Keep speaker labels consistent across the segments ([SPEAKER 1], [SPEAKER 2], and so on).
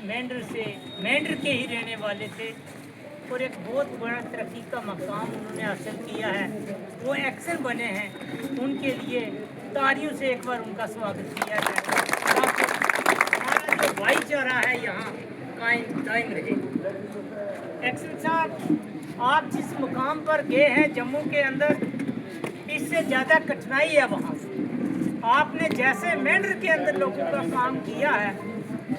[SPEAKER 1] मेंढर के ही रहने वाले थे और एक बहुत बड़ा तरक्की का मकाम उन्होंने हासिल किया है। वो एक्शन बने हैं, उनके लिए तालियों से एक बार उनका स्वागत किया जाए ताकि हमारा जो भाईचारा है यहाँ कायम रहे। एक्शन साहब, आप जिस मुकाम पर गए हैं जम्मू के अंदर, इससे ज़्यादा कठिनाई है वहाँ से। आपने जैसे मेंढर के अंदर लोगों का काम किया है,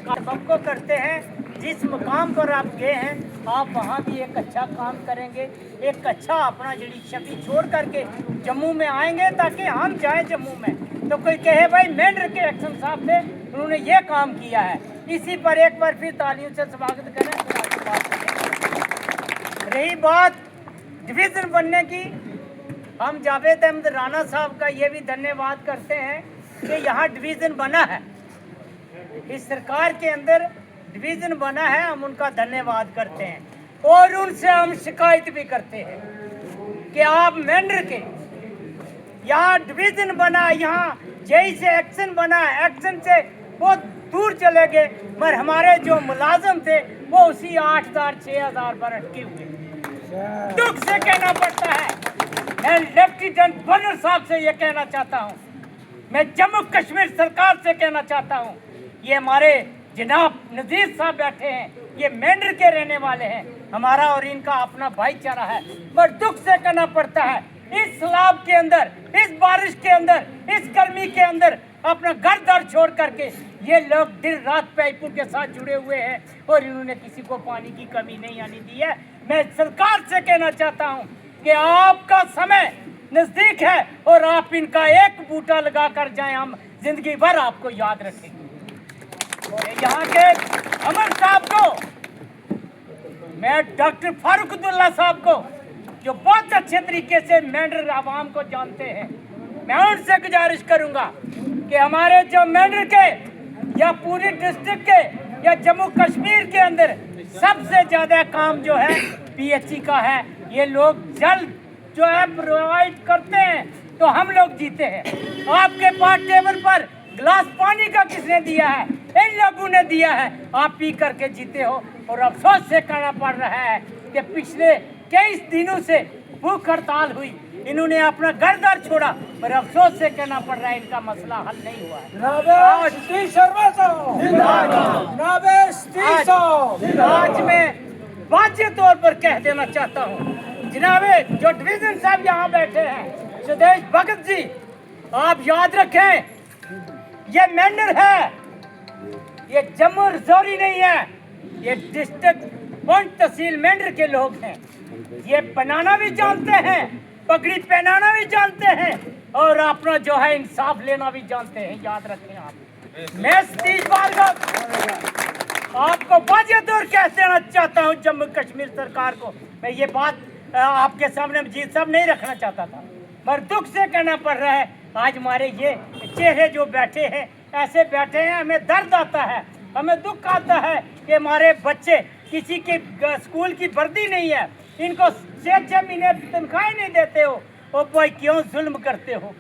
[SPEAKER 1] सबको करते हैं। जिस मुकाम पर आप गए हैं, आप वहाँ भी एक अच्छा काम करेंगे, एक अच्छा अपना जड़ी छवि छोड़ करके जम्मू में आएंगे, ताकि हम जाएं जम्मू में तो कोई कहे भाई मेंढर के एक्शन साहब थे, उन्होंने ये काम किया है। इसी पर एक बार फिर तालियों से स्वागत करें। रही बात डिवीज़न बनने की, हम जावेद अहमद राणा साहब का ये भी धन्यवाद करते हैं कि यहाँ डिवीज़न बना है, इस सरकार के अंदर डिवीज़न बना है, हम उनका धन्यवाद करते हैं। और उनसे हम शिकायत भी करते हैं कि आप मेंढर के यहाँ डिवीज़न बना, यहाँ जेई से एक्शन बना, एक्शन से बहुत दूर चले गए, मगर हमारे जो मुलाजम थे वो उसी 8,000 6,000 पर अटके हुए। दुख से कहना पड़ता है, मैं लेफ्टिनेंट गवर्नर साहब से ये कहना चाहता हूँ, मैं जम्मू कश्मीर सरकार से कहना चाहता हूँ, ये हमारे जनाब नज़ीर साहब बैठे हैं, ये मेंढर के रहने वाले हैं, हमारा और इनका अपना भाईचारा है, पर दुख से कहना पड़ता है इस सैलाब के अंदर, इस बारिश के अंदर, इस गर्मी के अंदर अपना घर दर छोड़ करके ये लोग दिन रात पाइपों के साथ जुड़े हुए हैं और इन्होंने किसी को पानी की कमी नहीं आने दी है। मैं सरकार से कहना चाहता हूँ कि आपका समय नज़दीक है और आप इनका एक बूटा लगा कर जाएं, हम जिंदगी भर आपको याद रखेंगे। यहाँ के अमर साहब को, मैं डॉक्टर फारूक अब्दुल्ला साहब को, जो बहुत अच्छे तरीके से मेंढर आवाम को जानते हैं, मैं उनसे गुजारिश करूंगा कि हमारे जो मेंढर के या पूरी डिस्ट्रिक्ट के या जम्मू कश्मीर के अंदर सबसे ज़्यादा काम जो है पीएचई का है। ये लोग जल जो है प्रोवाइड करते हैं तो हम लोग जीते हैं। आपके पास टेबल पर गिलास पानी का किसने दिया है? इन लोगों ने दिया है, आप पी करके जीते हो। और अफसोस से कहना पड़ रहा है कि पिछले कई दिनों से भूख हड़ताल हुई, इन्होंने अपना घर द्वार छोड़ा, पर अफसोस से कहना पड़ रहा है इनका मसला हल नहीं हुआ है। आज मैं वाज़ेह तौर पर कह देना चाहता हूँ, जनाबे जो डिवीज़न साहब यहाँ बैठे हैं, सुदेश भगत जी, आप याद रखें ये मेंढर है, ये जम्मू रजौरी नहीं है, ये डिस्ट्रिक्ट पुंछ तहसील मेंढर के लोग हैं। ये बनाना भी जानते हैं, पगड़ी पहनाना भी जानते हैं और अपना जो है इंसाफ लेना भी जानते हैं, याद रखें आप। मैं सतीश भार्गव आपको वाज़ेह तौर कह देना चाहता हूँ, जम्मू कश्मीर सरकार को। मैं ये बात आपके सामने मजीद साहब नहीं रखना चाहता था, पर दुख से कहना पड़ रहा है आज हमारे ये चेहरे जो बैठे हैं ऐसे बैठे हैं, हमें दर्द आता है, हमें दुख आता है कि हमारे बच्चे, किसी की स्कूल की वर्दी नहीं है, इनको 6-6 महीने तनख्वाह नहीं देते हो, और भाई क्यों जुल्म करते हो,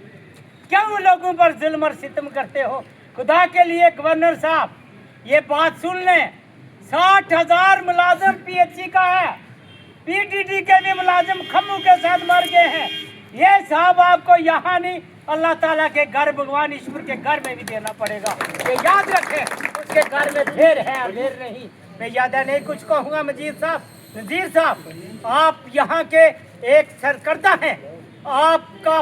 [SPEAKER 1] क्यों लोगों पर जुल्म और सितम करते हो? खुदा के लिए गवर्नर साहब ये बात सुन लें, 60,000 मुलाजिम पीएचई का है, पीटीटी के भी मुलाजिम खम्मू के साथ मर गए हैं। ये साहब आपको यहाँ नहीं, अल्लाह ताला के घर, भगवान ईश्वर के घर में भी देना पड़ेगा, ये याद रखें। उसके घर में ढेर है, अधेर नहीं। मैं ज़्यादा नहीं कुछ कहूँगा। मजीद साहब, नज़ीर साहब, आप यहाँ के एक सरकर्ता हैं, आपका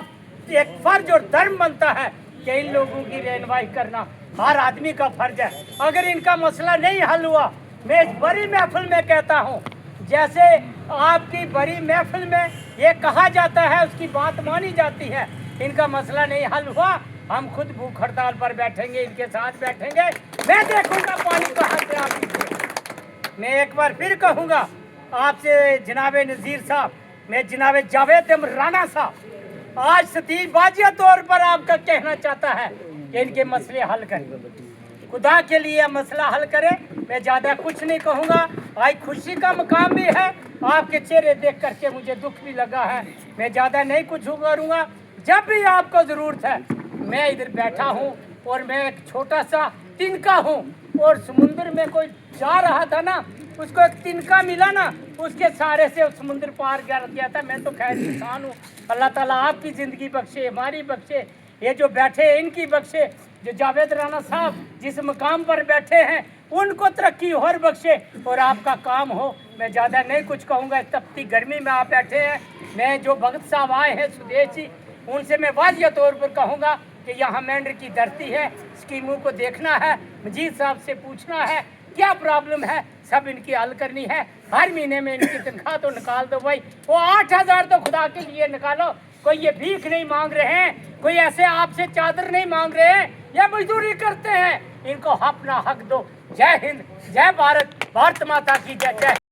[SPEAKER 1] एक फर्ज और धर्म बनता है कि इन लोगों की रहनुमाई करना हर आदमी का फर्ज है। अगर इनका मसला नहीं हल हुआ, मैं इस बड़ी महफिल में कहता हूँ, जैसे आपकी बड़ी महफिल में ये कहा जाता है उसकी बात मानी जाती है, इनका मसला नहीं हल हुआ, हम खुद भूख हड़ताल पर बैठेंगे, इनके साथ बैठेंगे, मैं देखूंगा पानी कहाँ से आप। मैं एक बार फिर कहूँगा आपसे जनाब नज़ीर साहब, मैं जनाब जावेद अहमद राणा साहब, आज सतीश वाज़ेह तौर पर आपका कहना चाहता है कि इनके मसले हल करें, खुदा के लिए मसला हल करें। मैं ज़्यादा कुछ नहीं कहूँगा। आज खुशी का मकाम भी है, आपके चेहरे देख करके मुझे दुख भी लगा है। मैं ज़्यादा नहीं कुछ करूँगा, जब भी आपको ज़रूरत है मैं इधर बैठा हूँ और मैं एक छोटा सा तिनका हूँ, और समुद्र में कोई जा रहा था ना, उसको एक तिनका मिला ना, उसके सहारे से समुद्र पार कर गया था। मैं तो खैर इंसान हूँ। अल्लाह ताला आपकी ज़िंदगी बख्शे, हमारी बख्शे, ये जो बैठे हैं इनकी बख्शे। जो जावेद राणा साहब जिस मकाम पर बैठे हैं उनको तरक्की और बख्शे और आपका काम हो। मैं ज़्यादा नहीं कुछ कहूँगा, इस तपती गर्मी में आप बैठे हैं। मैं जो भगत साहब आए हैं स्वदेशी, उनसे मैं वाजिया तौर पर कहूँगा कि यहाँ मेंढर की धरती है, स्कीमों को देखना है, मजीद साहब से पूछना है क्या प्रॉब्लम है, सब इनकी हल करनी है। हर महीने में इनकी तनख्वाह तो निकाल दो भाई, वो 8,000 तो खुदा के लिए निकालो। कोई ये भीख नहीं मांग रहे हैं, कोई ऐसे आपसे चादर नहीं मांग रहे हैं या मजदूरी करते हैं, इनको अपना हक दो। जय हिंद, जय भारत, भारत माता की जय। जय